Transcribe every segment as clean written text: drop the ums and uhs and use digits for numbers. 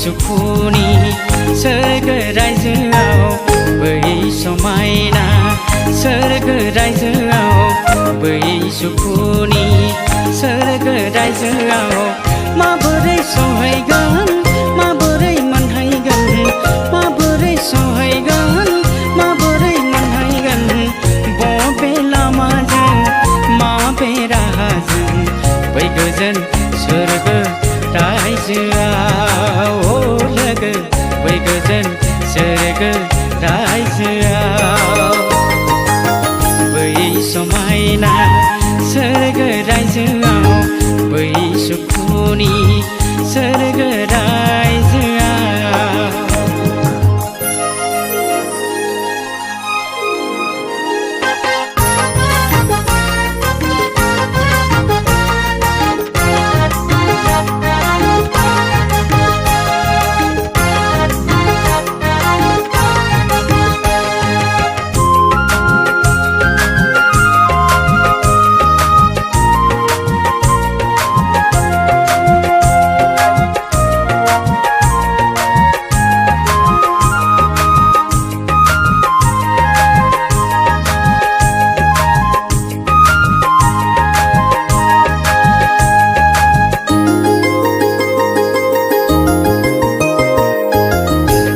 सुखुनि सोरगो रायजोआव बै समायना सोरगो रायजोआव बै सुखुनि सोरगो रायजोआव माबोरै सहैगोन माबोरै मोनहैगोन माबोरै सहैगोन माबोरै मोनहैगोन बबे लामाजों माबे राहाजों बै गोजोन सोरगो रायजोआव लोगो बै गोजोन सोरगो रायजोआव बै समायना सोरगो रायजोआव बै सुखुनि सोरगो रायजोआव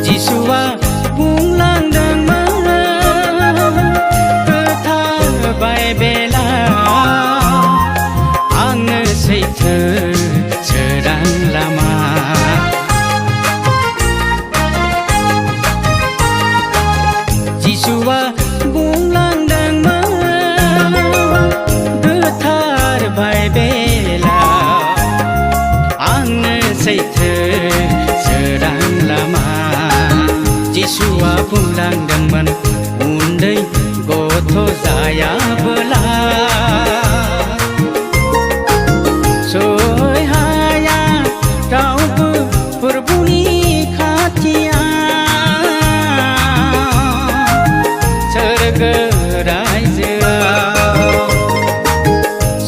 जिसुआ बुंलांदोंमोन गोथार बाइबेला आंनो सैथो सोरां लामा जिसुआ बुंलांदोंमोन उन्दै गथ' जायाबोला सहाया रावबो प्रभुनि खाथियाव सोरगो रायजोआव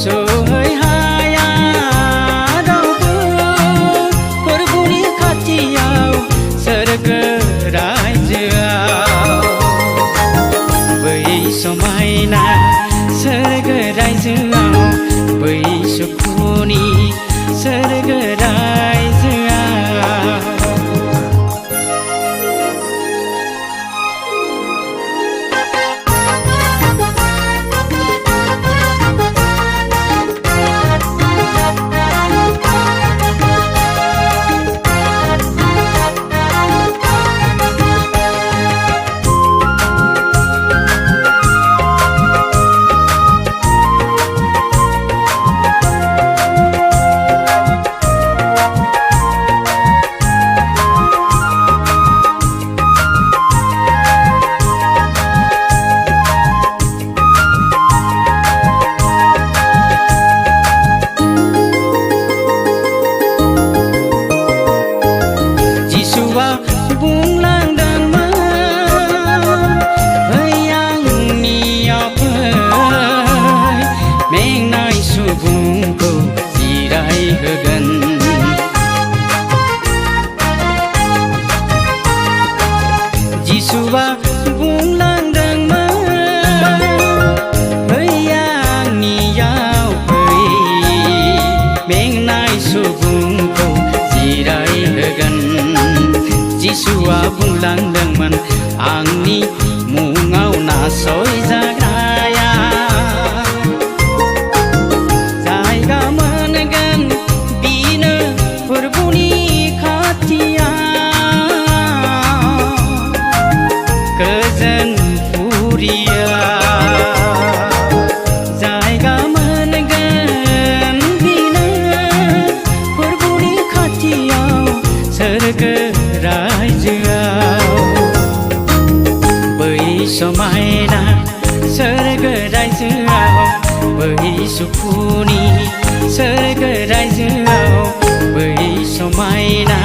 सहाया रावबो प्रभुनि खाथियाव सोरगो रायजोआव बै समायना सोरगो रायजोआव बै सुखुनि सोरगो रायजोआव बुंलांदोंमोन फै आंनियाव फै मेंनाय सुबुंखौ जिरायहोगोन जिसुआ बुंलांदोंमोन फै आंनियाव फै मेंनाय सुबुंखौ जिरायहोगोन जिसुआ बुंलांदोंमोन आंनि मुङाव नासयजाग्राया जायगा मोनगोन बिनो प्रभुनि खाथियाव गोजोन पुरियाव जायगा मोनगोन बिनो प्रभुनि खाथियाव सोरगो रायजोआव बै समायना सोरगो रायजोआव बै सुखुनि सोरगो रायजोआव बै समायना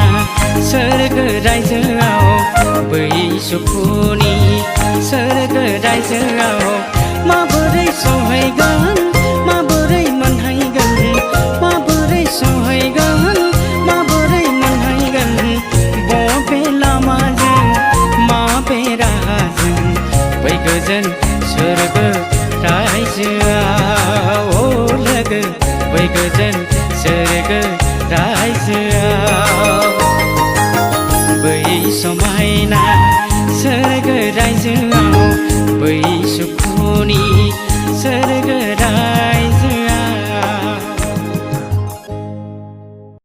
सोरगो रायजोआव बै सुखुनि सोरगो रायजोआव माबोरै सहैगोन माबोरै मोनहैगोन माबोरै सहैगोन माबोरै मोनहैगोन गोजोन सोरगो रायजोआव ओ लोगो बै गोजोन सोरगो रायजोआव बै समायना सोरगो रायजोआव बै सुखु